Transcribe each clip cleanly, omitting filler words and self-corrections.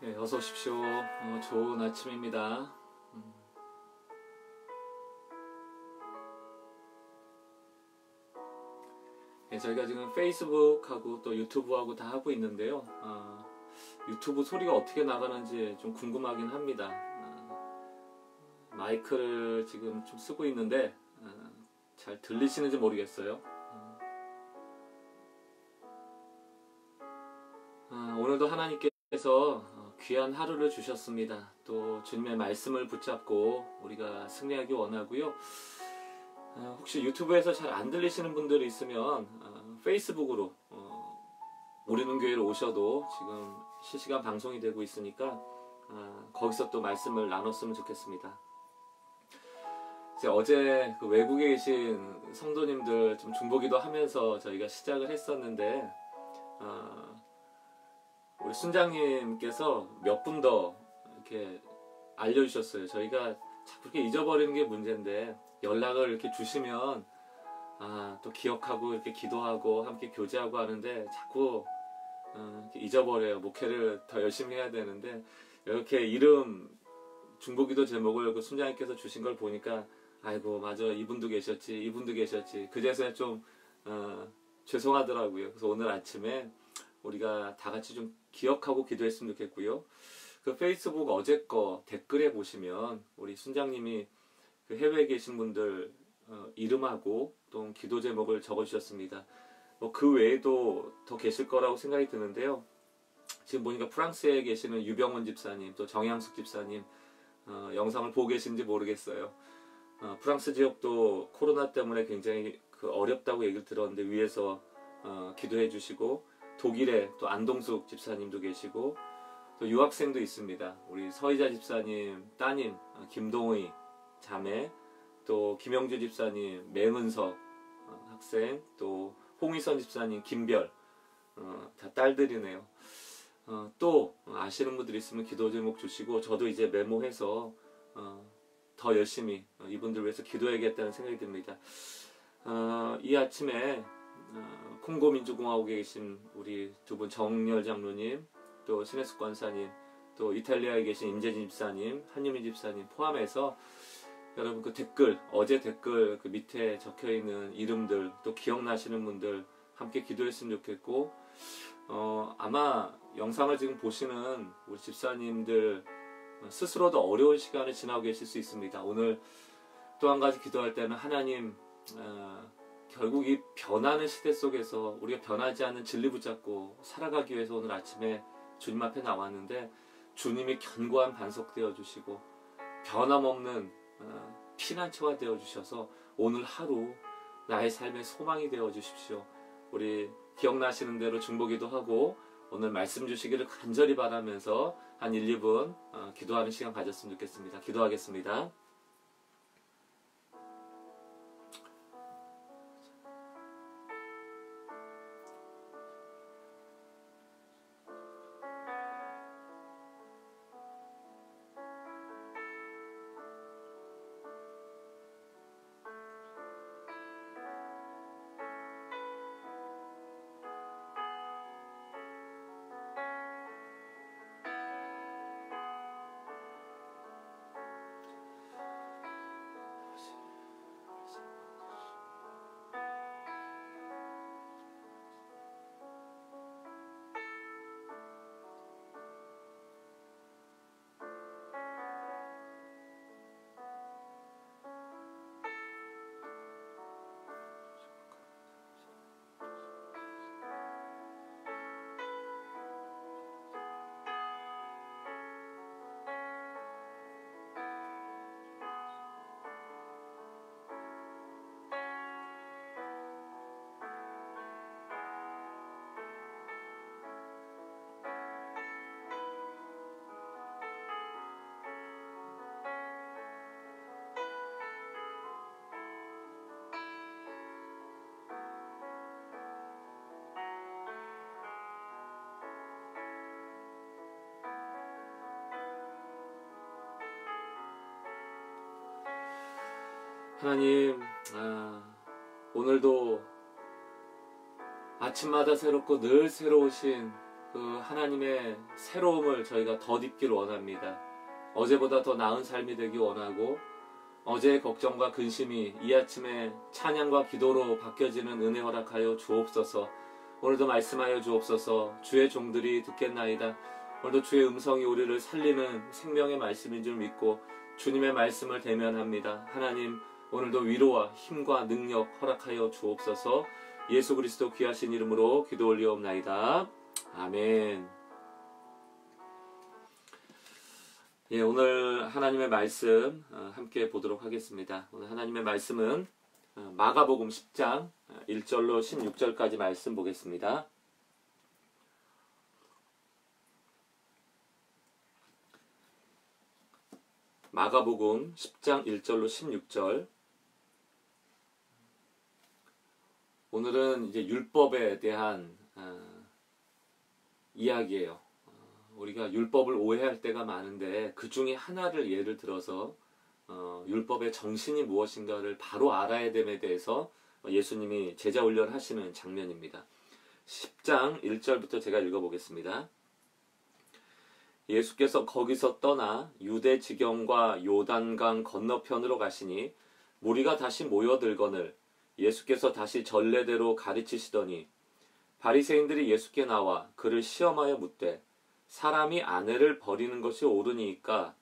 네, 어서 오십시오. 좋은 아침입니다. 네, 저희가 지금 페이스북하고 또 유튜브하고 다 하고 있는데요. 유튜브 소리가 어떻게 나가는지 좀 궁금하긴 합니다. 마이크를 지금 좀 쓰고 있는데 잘 들리시는지 모르겠어요. 오늘도 하나님께서 귀한 하루를 주셨습니다. 또 주님의 말씀을 붙잡고 우리가 승리하기 원하고요. 혹시 유튜브에서 잘 안 들리시는 분들이 있으면 페이스북으로 우리는 교회로 오셔도 지금 실시간 방송이 되고 있으니까 거기서 또 말씀을 나눴으면 좋겠습니다. 이제 어제 그 외국에 계신 성도님들 좀 중보기도 하면서 저희가 시작을 했었는데 우리 순장님께서 몇 분 더 이렇게 알려주셨어요. 저희가 자꾸 이렇게 잊어버리는 게 문제인데 연락을 이렇게 주시면 또 기억하고 이렇게 기도하고 함께 교제하고 하는데 자꾸 이렇게 잊어버려요. 목회를 더 열심히 해야 되는데 이렇게 이름 중보기도 제목을 그 순장님께서 주신 걸 보니까 아이고 맞아 이분도 계셨지 이분도 계셨지 그제서야 좀 죄송하더라고요. 그래서 오늘 아침에 우리가 다 같이 좀 기억하고 기도했으면 좋겠고요. 그 페이스북 어제 거 댓글에 보시면 우리 순장님이 그 해외에 계신 분들 이름하고 또 기도 제목을 적어주셨습니다. 뭐 그 외에도 더 계실 거라고 생각이 드는데요. 지금 보니까 프랑스에 계시는 유병원 집사님, 또 정양숙 집사님 영상을 보고 계신지 모르겠어요. 프랑스 지역도 코로나 때문에 굉장히 어렵다고 얘기를 들었는데 위에서 기도해 주시고 독일에 또 안동숙 집사님도 계시고 또 유학생도 있습니다. 우리 서희자 집사님 따님 김동의 자매 또 김영주 집사님 맹은석 학생 또 홍희선 집사님 김별 다 딸들이네요. 또 아시는 분들 있으면 기도 제목 주시고 저도 이제 메모해서 더 열심히 이분들 위해서 기도해야겠다는 생각이 듭니다. 이 아침에 콩고 민주공화국에 계신 우리 두 분 정열 장로님 또 신혜숙 권사님 또 이탈리아에 계신 임재진 집사님 한유민 집사님 포함해서 여러분 그 댓글 어제 댓글 그 밑에 적혀있는 이름들 또 기억나시는 분들 함께 기도했으면 좋겠고 아마 영상을 지금 보시는 우리 집사님들 스스로도 어려운 시간을 지나고 계실 수 있습니다. 오늘 또 한 가지 기도할 때는 하나님 결국 이 변하는 시대 속에서 우리가 변하지 않는 진리 붙잡고 살아가기 위해서 오늘 아침에 주님 앞에 나왔는데 주님이 견고한 반석 되어주시고 변함없는 피난처가 되어주셔서 오늘 하루 나의 삶의 소망이 되어주십시오. 우리 기억나시는 대로 중보기도 하고 오늘 말씀 주시기를 간절히 바라면서 한 1, 2분 기도하는 시간 가졌으면 좋겠습니다. 기도하겠습니다. 하나님 오늘도 아침마다 새롭고 늘 새로우신 그 하나님의 새로움을 저희가 덧입기를 원합니다. 어제보다 더 나은 삶이 되기 원하고 어제의 걱정과 근심이 이 아침에 찬양과 기도로 바뀌어지는 은혜 허락하여 주옵소서. 오늘도 말씀하여 주옵소서. 주의 종들이 듣겠나이다. 오늘도 주의 음성이 우리를 살리는 생명의 말씀인 줄 믿고 주님의 말씀을 대면합니다. 하나님, 오늘도 위로와 힘과 능력 허락하여 주옵소서. 예수 그리스도 귀하신 이름으로 기도 올리옵나이다. 아멘. 예, 오늘 하나님의 말씀 함께 보도록 하겠습니다. 오늘 하나님의 말씀은 마가복음 10장 1절로 16절까지 말씀 보겠습니다. 마가복음 10장 1절로 16절. 오늘은 이제 율법에 대한 이야기예요. 우리가 율법을 오해할 때가 많은데 그 중에 하나를 예를 들어서 율법의 정신이 무엇인가를 바로 알아야 됨에 대해서 예수님이 제자 훈련하시는 장면입니다. 10장 1절부터 제가 읽어보겠습니다. 예수께서 거기서 떠나 유대 지경과 요단강 건너편으로 가시니 무리가 다시 모여들거늘 예수께서 다시 전례대로 가르치시더니 바리새인들이 예수께 나와 그를 시험하여 묻되 사람이 아내를 버리는 것이 옳으니까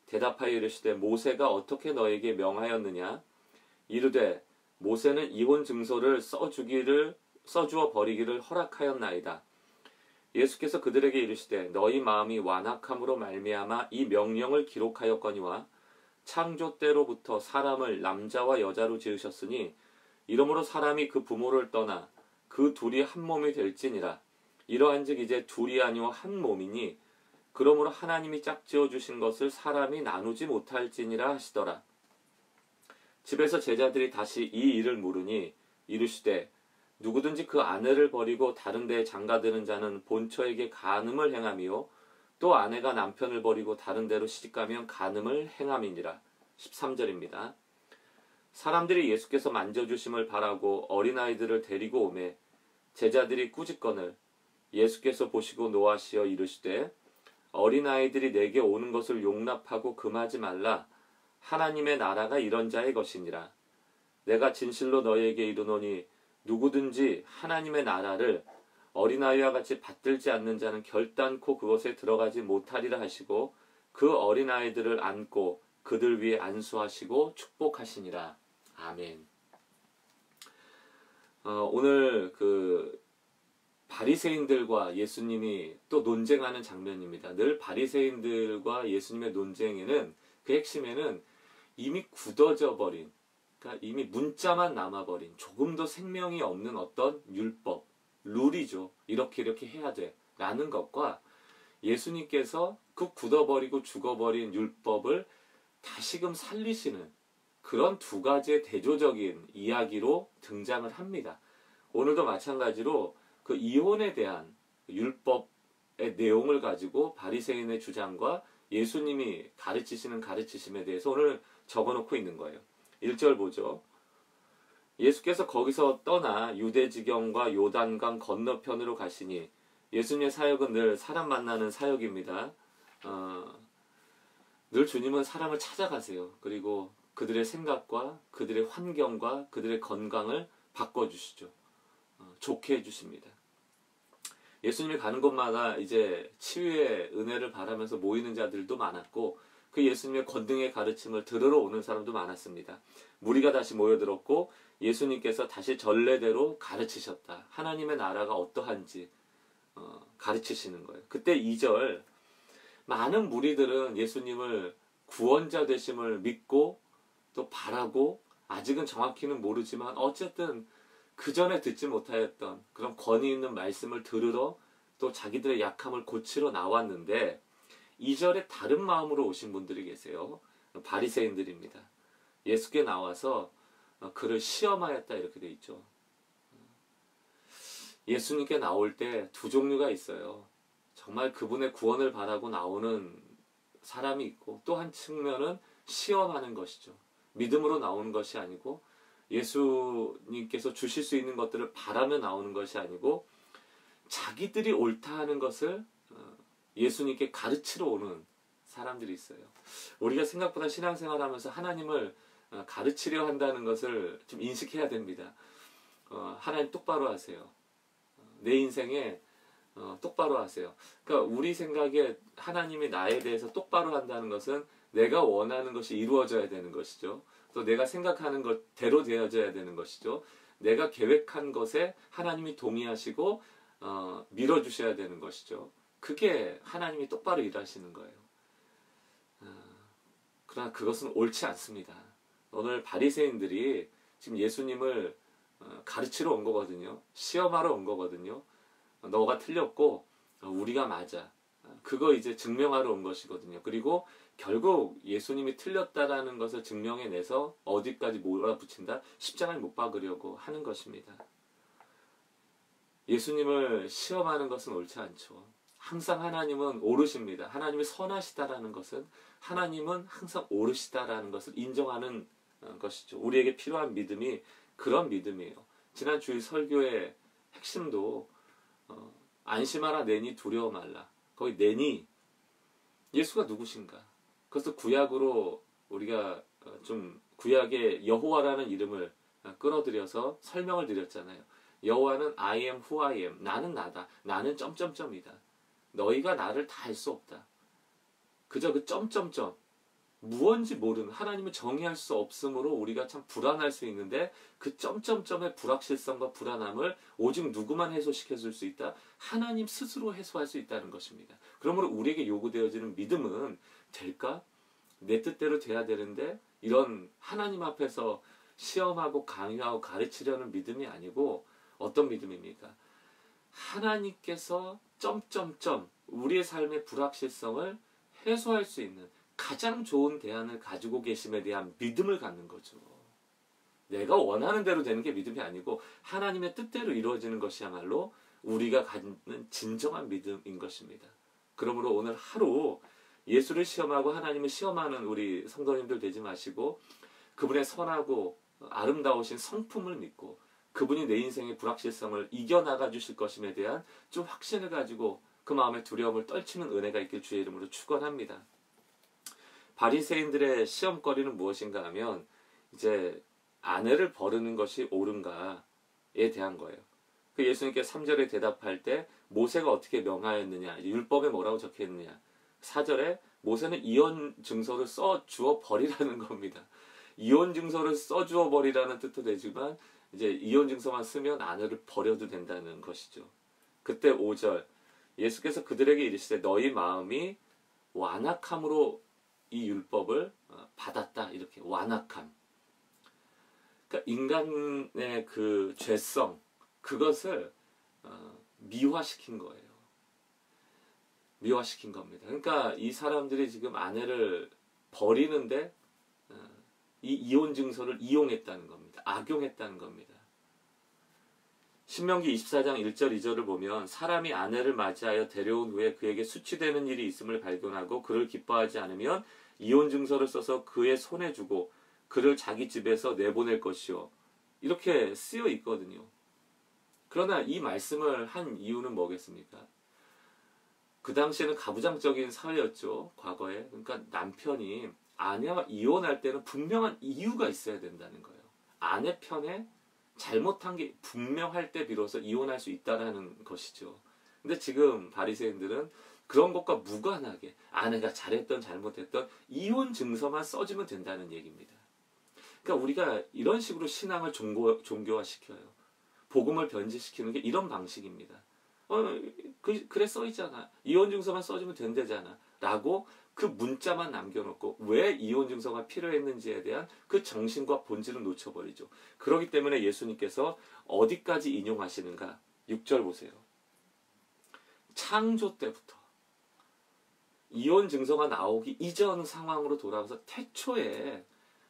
대답하여 이르시되 모세가 어떻게 너에게 명하였느냐 이르되 모세는 이혼 증서를 써주어 버리기를 허락하였나이다. 예수께서 그들에게 이르시되 너희 마음이 완악함으로 말미암아 이 명령을 기록하였거니와 창조 때로부터 사람을 남자와 여자로 지으셨으니 이러므로 사람이 그 부모를 떠나 그 둘이 한 몸이 될지니라. 이러한즉 이제 둘이 아니오 한 몸이니 그러므로 하나님이 짝지어 주신 것을 사람이 나누지 못할지니라 하시더라. 집에서 제자들이 다시 이 일을 물으니 이르시되 누구든지 그 아내를 버리고 다른 데에 장가드는 자는 본처에게 간음을 행함이요 또 아내가 남편을 버리고 다른 데로 시집가면 간음을 행함이니라. 13절입니다. 사람들이 예수께서 만져주심을 바라고 어린아이들을 데리고 오매 제자들이 꾸짖거늘 예수께서 보시고 노하시어 이르시되 어린아이들이 내게 오는 것을 용납하고 금하지 말라. 하나님의 나라가 이런 자의 것이니라. 내가 진실로 너희에게 이르노니 누구든지 하나님의 나라를 어린아이와 같이 받들지 않는 자는 결단코 그것에 들어가지 못하리라 하시고 그 어린아이들을 안고 그들 위에 안수하시고 축복하시니라. 아멘. 오늘 그 바리새인들과 예수님이 또 논쟁하는 장면입니다. 늘 바리새인들과 예수님의 논쟁에는 그 핵심에는 이미 굳어져 버린, 그러니까 이미 문자만 남아버린 조금도 생명이 없는 어떤 율법, 룰이죠. 이렇게 해야 돼 라는 것과 예수님께서 그 굳어버리고 죽어버린 율법을 다시금 살리시는 그런 두 가지의 대조적인 이야기로 등장을 합니다. 오늘도 마찬가지로 그 이혼에 대한 율법의 내용을 가지고 바리새인의 주장과 예수님이 가르치시는 가르치심에 대해서 오늘 적어놓고 있는 거예요. 1절 보죠. 예수께서 거기서 떠나 유대지경과 요단강 건너편으로 가시니 예수님의 사역은 늘 사람 만나는 사역입니다. 늘 주님은 사람을 찾아가세요. 그리고 그들의 생각과 그들의 환경과 그들의 건강을 바꿔주시죠. 좋게 해주십니다. 예수님이 가는 곳마다 이제 치유의 은혜를 바라면서 모이는 자들도 많았고 그 예수님의 권능의 가르침을 들으러 오는 사람도 많았습니다. 무리가 다시 모여들었고 예수님께서 다시 전례대로 가르치셨다. 하나님의 나라가 어떠한지 가르치시는 거예요. 그때 2절 많은 무리들은 예수님을 구원자 되심을 믿고 또 바라고 아직은 정확히는 모르지만 어쨌든 그 전에 듣지 못하였던 그런 권위 있는 말씀을 들으러 또 자기들의 약함을 고치러 나왔는데 2절에 다른 마음으로 오신 분들이 계세요. 바리새인들입니다. 예수께 나와서 그를 시험하였다 이렇게 돼 있죠. 예수님께 나올 때 두 종류가 있어요. 정말 그분의 구원을 바라고 나오는 사람이 있고 또 한 측면은 시험하는 것이죠. 믿음으로 나오는 것이 아니고 예수님께서 주실 수 있는 것들을 바라며 나오는 것이 아니고 자기들이 옳다 하는 것을 예수님께 가르치러 오는 사람들이 있어요. 우리가 생각보다 신앙생활하면서 하나님을 가르치려 한다는 것을 좀 인식해야 됩니다. 하나님 똑바로 하세요. 내 인생에 똑바로 하세요. 그러니까 우리 생각에 하나님이 나에 대해서 똑바로 한다는 것은 내가 원하는 것이 이루어져야 되는 것이죠. 또 내가 생각하는 것대로 되어져야 되는 것이죠. 내가 계획한 것에 하나님이 동의하시고 밀어주셔야 되는 것이죠. 그게 하나님이 똑바로 일하시는 거예요. 그러나 그것은 옳지 않습니다. 오늘 바리새인들이 지금 예수님을 가르치러 온 거거든요. 시험하러 온 거거든요. 너가 틀렸고 우리가 맞아. 그거 이제 증명하러 온 것이거든요. 그리고 결국 예수님이 틀렸다라는 것을 증명해내서 어디까지 몰아붙인다? 십자가에 못 박으려고 하는 것입니다. 예수님을 시험하는 것은 옳지 않죠. 항상 하나님은 옳으십니다. 하나님이 선하시다라는 것은 하나님은 항상 옳으시다라는 것을 인정하는 것이죠. 우리에게 필요한 믿음이 그런 믿음이에요. 지난 주일 설교의 핵심도 안심하라 내니 두려워 말라. 거기 내니 예수가 누구신가? 그래서 구약으로 우리가 좀 구약의 여호와라는 이름을 끌어들여서 설명을 드렸잖아요. 여호와는 I am who I am. 나는 나다. 나는 점점점이다. 너희가 나를 다 할 수 없다. 그저 그 점점점 무언지 모르는 하나님을 정의할 수 없으므로 우리가 참 불안할 수 있는데 그 점점점의 불확실성과 불안함을 오직 누구만 해소시켜 줄 수 있다? 하나님 스스로 해소할 수 있다는 것입니다. 그러므로 우리에게 요구되어지는 믿음은 될까? 내 뜻대로 돼야 되는데 이런 하나님 앞에서 시험하고 강요하고 가르치려는 믿음이 아니고 어떤 믿음입니까? 하나님께서 점점점 우리의 삶의 불확실성을 해소할 수 있는 가장 좋은 대안을 가지고 계심에 대한 믿음을 갖는 거죠. 내가 원하는 대로 되는 게 믿음이 아니고 하나님의 뜻대로 이루어지는 것이야말로 우리가 갖는 진정한 믿음인 것입니다. 그러므로 오늘 하루 예수를 시험하고 하나님을 시험하는 우리 성도님들 되지 마시고 그분의 선하고 아름다우신 성품을 믿고 그분이 내 인생의 불확실성을 이겨나가 주실 것임에 대한 좀 확신을 가지고 그 마음의 두려움을 떨치는 은혜가 있길 주의 이름으로 축원합니다. 바리새인들의 시험거리는 무엇인가 하면 이제 아내를 버리는 것이 옳은가에 대한 거예요. 그 예수님께 3절에 대답할 때 모세가 어떻게 명하였느냐, 율법에 뭐라고 적혀있느냐. 4절에 모세는 이혼 증서를 써 주어 버리라는 겁니다. 이혼 증서를 써 주어 버리라는 뜻도 되지만 이제 이혼 증서만 쓰면 아내를 버려도 된다는 것이죠. 그때 5절 예수께서 그들에게 이르시되 너희 마음이 완악함으로 이 율법을 받았다. 이렇게 완악함. 그러니까 인간의 그 죄성 그것을 미화시킨 거예요. 미화시킨 겁니다. 그러니까 이 사람들이 지금 아내를 버리는데 이 이혼 증서를 이용했다는 겁니다. 악용했다는 겁니다. 신명기 24장 1절 2절을 보면 사람이 아내를 맞이하여 데려온 후에 그에게 수치되는 일이 있음을 발견하고 그를 기뻐하지 않으면 이혼 증서를 써서 그의 손에 주고 그를 자기 집에서 내보낼 것이요. 이렇게 쓰여 있거든요. 그러나 이 말씀을 한 이유는 뭐겠습니까? 그 당시에는 가부장적인 사회였죠. 과거에. 그러니까 남편이 아내와 이혼할 때는 분명한 이유가 있어야 된다는 거예요. 아내 편에 잘못한 게 분명할 때 비로소 이혼할 수 있다는 것이죠. 근데 지금 바리새인들은 그런 것과 무관하게 아내가 잘했던 잘못했던 이혼 증서만 써주면 된다는 얘기입니다. 그러니까 우리가 이런 식으로 신앙을 종교화시켜요. 복음을 변질시키는 게 이런 방식입니다. 그래 써있잖아. 이혼 증서만 써주면 된대잖아. 라고 그 문자만 남겨놓고 왜 이혼 증서가 필요했는지에 대한 그 정신과 본질을 놓쳐버리죠. 그렇기 때문에 예수님께서 어디까지 인용하시는가? 6절 보세요. 창조 때부터 이혼 증서가 나오기 이전 상황으로 돌아가서 태초에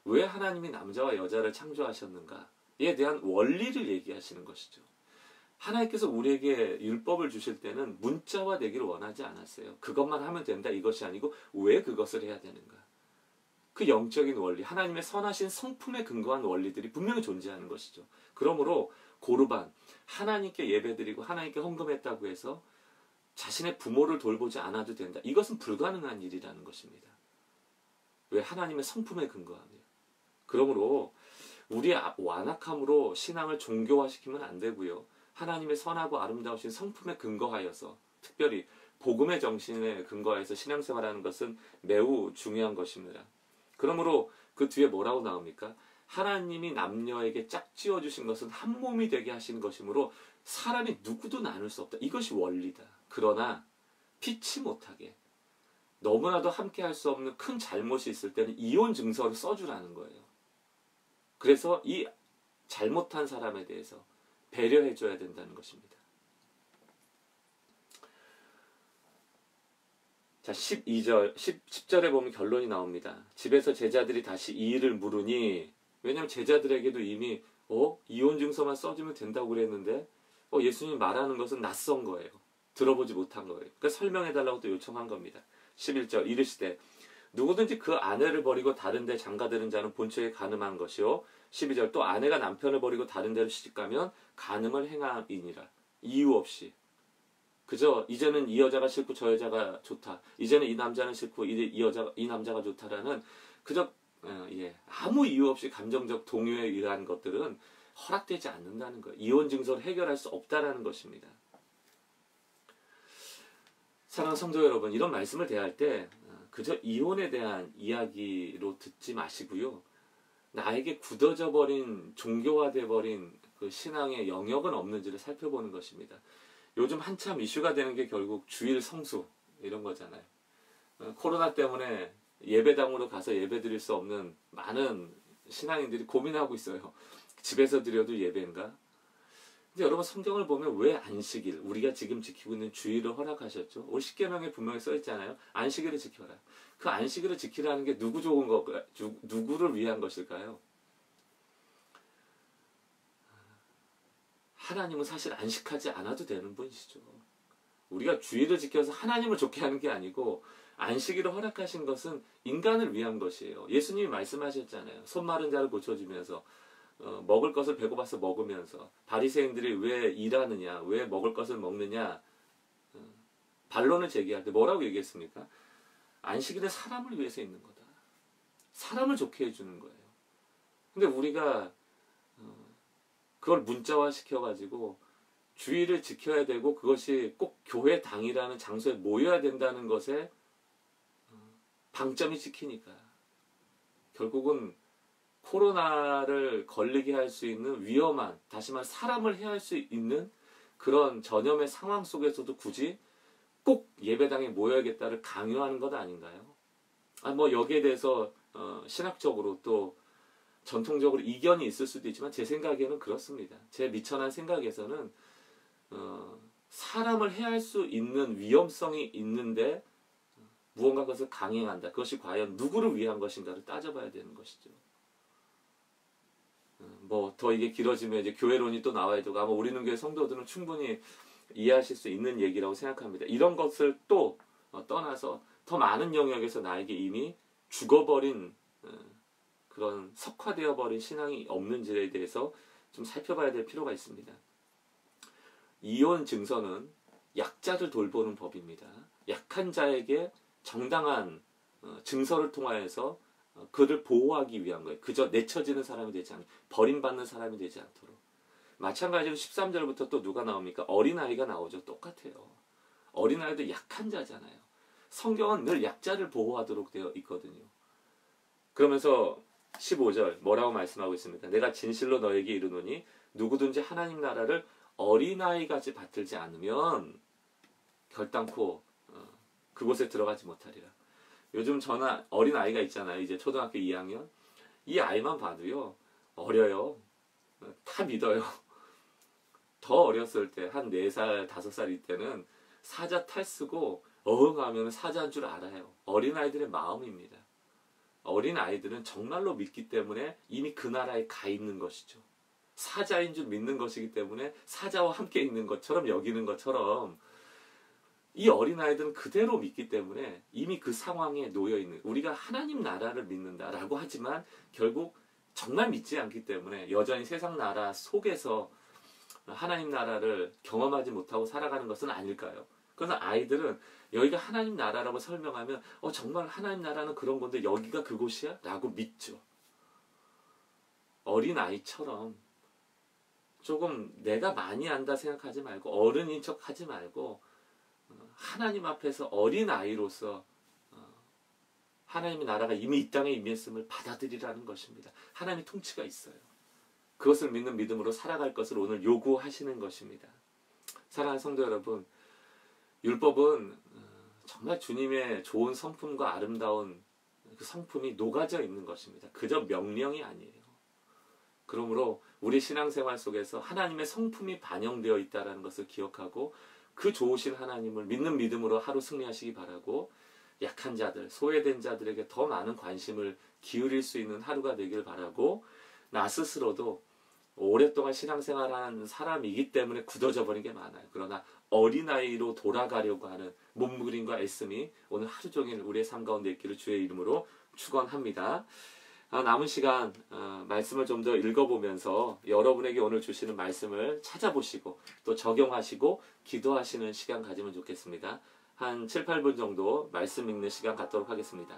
왜 하나님이 남자와 여자를 창조하셨는가에 대한 원리를 얘기하시는 것이죠. 하나님께서 우리에게 율법을 주실 때는 문자화 되기를 원하지 않았어요. 그것만 하면 된다 이것이 아니고 왜 그것을 해야 되는가. 그 영적인 원리, 하나님의 선하신 성품에 근거한 원리들이 분명히 존재하는 것이죠. 그러므로 고르반, 하나님께 예배드리고 하나님께 헌금했다고 해서 자신의 부모를 돌보지 않아도 된다. 이것은 불가능한 일이라는 것입니다. 왜? 하나님의 성품에 근거하며. 그러므로 우리의 완악함으로 신앙을 종교화시키면 안 되고요. 하나님의 선하고 아름다우신 성품에 근거하여서, 특별히 복음의 정신에 근거해서 신앙생활하는 것은 매우 중요한 것입니다. 그러므로 그 뒤에 뭐라고 나옵니까? 하나님이 남녀에게 짝지어 주신 것은 한 몸이 되게 하시는 것이므로 사람이 누구도 나눌 수 없다. 이것이 원리다. 그러나 피치 못하게 너무나도 함께 할 수 없는 큰 잘못이 있을 때는 이혼 증서를 써주라는 거예요. 그래서 이 잘못한 사람에 대해서 배려해 줘야 된다는 것입니다. 자, 10절에 보면 결론이 나옵니다. 집에서 제자들이 다시 이 일을 물으니, 왜냐하면 제자들에게도 이미 이혼 증서만 써주면 된다고 그랬는데 예수님이 말하는 것은 낯선 거예요. 들어보지 못한 거예요. 그러니까 설명해 달라고 또 요청한 겁니다. 11절 이르시되 누구든지 그 아내를 버리고 다른 데 장가드는 자는 본처에 간음한 것이요. 12절 또 아내가 남편을 버리고 다른 데로 시집가면 간음을 행함이니라. 이유 없이. 그저 이제는 이 여자가 싫고 저 여자가 좋다. 이제는 이 남자는 싫고 이 남자가 좋다라는 그저 아무 이유 없이 감정적 동요에 의한 것들은 허락되지 않는다는 거예요. 이혼 증서를 해결할 수 없다라는 것입니다. 사랑하는 성도 여러분, 이런 말씀을 대할 때 그저 이혼에 대한 이야기로 듣지 마시고요. 나에게 굳어져 버린, 종교화돼 버린 그 신앙의 영역은 없는지를 살펴보는 것입니다. 요즘 한참 이슈가 되는 게 결국 주일 성수 이런 거잖아요. 코로나 때문에 예배당으로 가서 예배 드릴 수 없는 많은 신앙인들이 고민하고 있어요. 집에서 드려도 예배인가? 근데 여러분, 성경을 보면 왜 안식일, 우리가 지금 지키고 있는 주일을 허락하셨죠? 올 십계명에 분명히 써 있잖아요. 안식일을 지켜라. 그 안식일을 지키라는 게 누구 좋은 걸까요? 누구를 위한 것일까요? 하나님은 사실 안식하지 않아도 되는 분이시죠. 우리가 주일을 지켜서 하나님을 좋게 하는 게 아니고 안식일을 허락하신 것은 인간을 위한 것이에요. 예수님이 말씀하셨잖아요. 손 마른 자를 고쳐주면서 먹을 것을 배고파서 먹으면서 바리새인들이 왜 일하느냐, 왜 먹을 것을 먹느냐 반론을 제기할 때 뭐라고 얘기했습니까? 안식일은 사람을 위해서 있는 거다. 사람을 좋게 해주는 거예요. 근데 우리가 그걸 문자화 시켜가지고 주일을 지켜야 되고 그것이 꼭 교회 당이라는 장소에 모여야 된다는 것에 방점이 찍히니까 결국은 코로나를 걸리게 할 수 있는 위험한, 다시 말해 사람을 해할 수 있는 그런 전염의 상황 속에서도 굳이 꼭 예배당에 모여야겠다를 강요하는 것 아닌가요? 여기에 대해서 신학적으로 또 전통적으로 이견이 있을 수도 있지만 제 생각에는 그렇습니다. 제 미천한 생각에서는 사람을 해할 수 있는 위험성이 있는데 무언가 그것을 강행한다. 그것이 과연 누구를 위한 것인가를 따져봐야 되는 것이죠. 더 이게 길어지면 이제 교회론이 또 나와야 되고 아마 우리는 교회 성도들은 충분히 이해하실 수 있는 얘기라고 생각합니다. 이런 것을 또 떠나서 더 많은 영역에서 나에게 이미 죽어버린 그런 석화되어 버린 신앙이 없는지에 대해서 좀 살펴봐야 될 필요가 있습니다. 이혼 증서는 약자를 돌보는 법입니다. 약한 자에게 정당한 증서를 통하여서 그를 보호하기 위한 거예요. 그저 내쳐지는 사람이 되지 않고 버림받는 사람이 되지 않도록. 마찬가지로 13절부터 또 누가 나옵니까? 어린아이가 나오죠. 똑같아요. 어린아이도 약한 자잖아요. 성경은 늘 약자를 보호하도록 되어 있거든요. 그러면서 15절 뭐라고 말씀하고 있습니다. 내가 진실로 너에게 이르노니 누구든지 하나님 나라를 어린아이같이 받들지 않으면 결단코 그곳에 들어가지 못하리라. 요즘 저나 어린아이가 있잖아요. 이제 초등학교 2학년. 이 아이만 봐도요. 어려요. 다 믿어요. 더 어렸을 때 한 4살, 5살일 때는 사자 탈쓰고 어흥하면 사자인 줄 알아요. 어린아이들의 마음입니다. 어린아이들은 정말로 믿기 때문에 이미 그 나라에 가 있는 것이죠. 사자인 줄 믿는 것이기 때문에 사자와 함께 있는 것처럼 여기는 것처럼 이 어린아이들은 그대로 믿기 때문에 이미 그 상황에 놓여있는, 우리가 하나님 나라를 믿는다라고 하지만 결국 정말 믿지 않기 때문에 여전히 세상 나라 속에서 하나님 나라를 경험하지 못하고 살아가는 것은 아닐까요? 그래서 아이들은 여기가 하나님 나라라고 설명하면 정말 하나님 나라는 그런 건데 여기가 그곳이야? 라고 믿죠. 어린 아이처럼 조금 내가 많이 안다 생각하지 말고 어른인 척 하지 말고 하나님 앞에서 어린 아이로서 하나님의 나라가 이미 이 땅에 임했음을 받아들이라는 것입니다. 하나님의 통치가 있어요. 그것을 믿는 믿음으로 살아갈 것을 오늘 요구하시는 것입니다. 사랑하는 성도 여러분, 율법은 정말 주님의 좋은 성품과 아름다운 그 성품이 녹아져 있는 것입니다. 그저 명령이 아니에요. 그러므로 우리 신앙생활 속에서 하나님의 성품이 반영되어 있다는 것을 기억하고 그 좋으신 하나님을 믿는 믿음으로 하루 승리하시기 바라고 약한 자들, 소외된 자들에게 더 많은 관심을 기울일 수 있는 하루가 되길 바라고 나 스스로도 오랫동안 신앙생활한 사람이기 때문에 굳어져 버린 게 많아요. 그러나 어린아이로 돌아가려고 하는 몸부림과 애씀이 오늘 하루 종일 우리의 삶 가운데 있기를 주의 이름으로 축원합니다. 남은 시간 말씀을 좀 더 읽어보면서 여러분에게 오늘 주시는 말씀을 찾아보시고 또 적용하시고 기도하시는 시간 가지면 좋겠습니다. 한 7, 8분 정도 말씀 읽는 시간 갖도록 하겠습니다.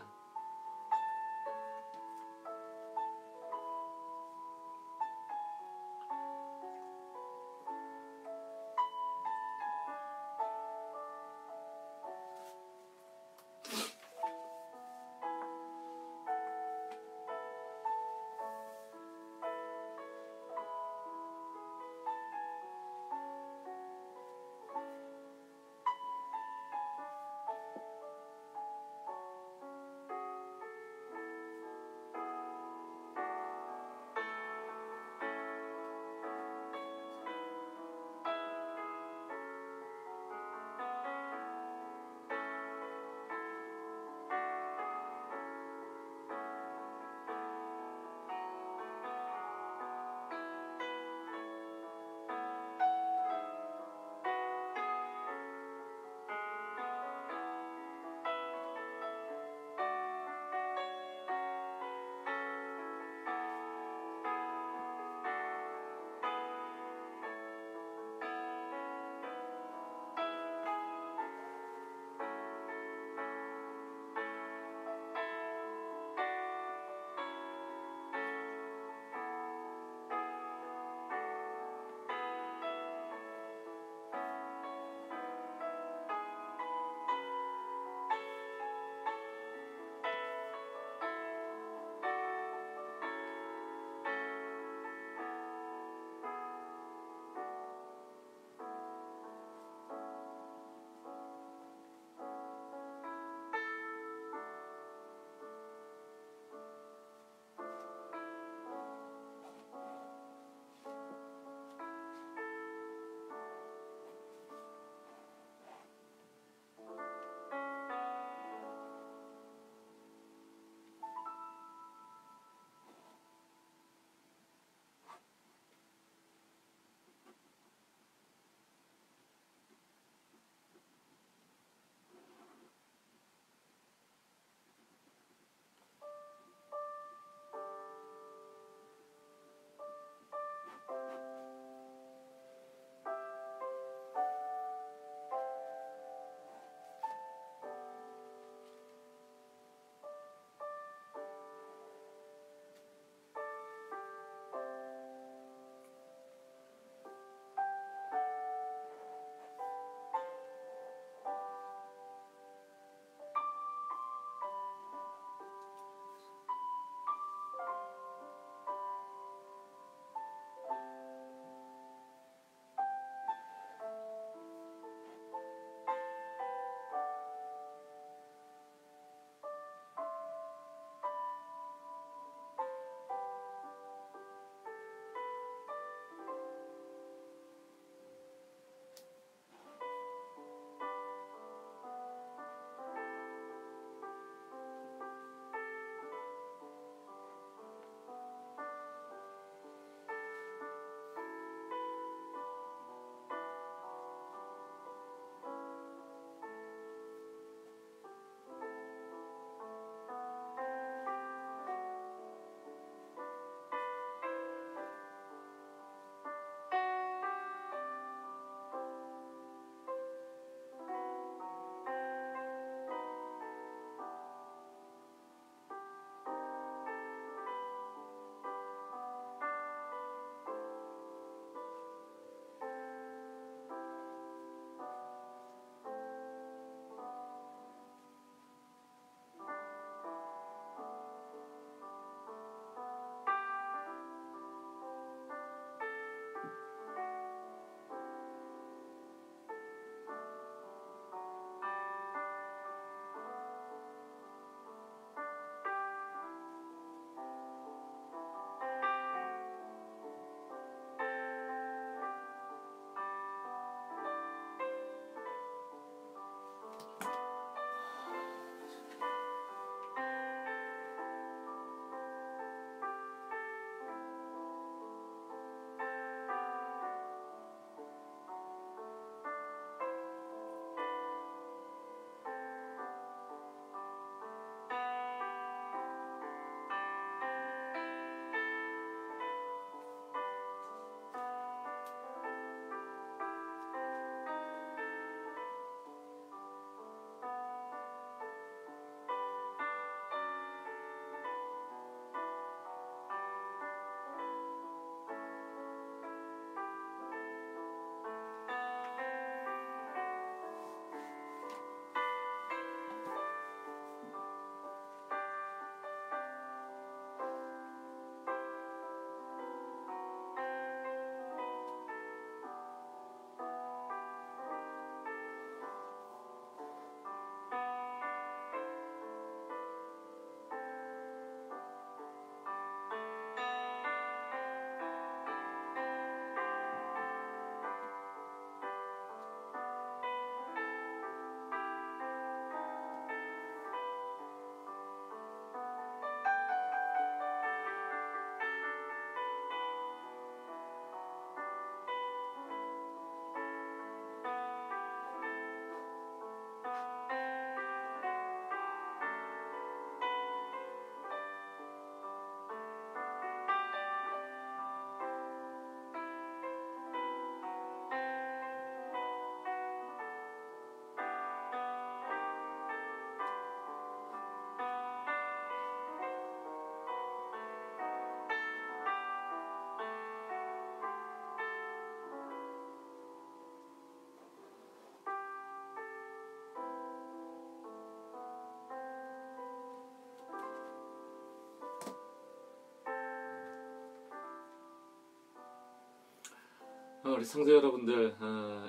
우리 성도 여러분들,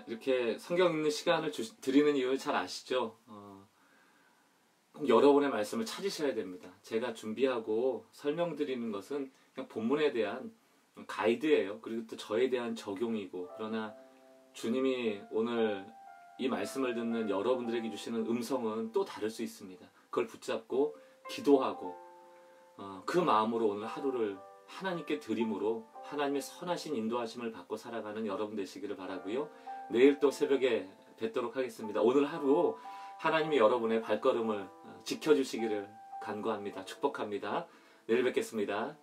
이렇게 성경 읽는 시간을 드리는 이유를 잘 아시죠? 꼭 여러분의 말씀을 찾으셔야 됩니다. 제가 준비하고 설명드리는 것은 그냥 본문에 대한 가이드예요. 그리고 또 저에 대한 적용이고, 그러나 주님이 오늘 이 말씀을 듣는 여러분들에게 주시는 음성은 또 다를 수 있습니다. 그걸 붙잡고 기도하고 그 마음으로 오늘 하루를 하나님께 드림으로 하나님의 선하신 인도하심을 받고 살아가는 여러분 되시기를 바라고요. 내일 또 새벽에 뵙도록 하겠습니다. 오늘 하루 하나님이 여러분의 발걸음을 지켜주시기를 간구합니다. 축복합니다. 내일 뵙겠습니다.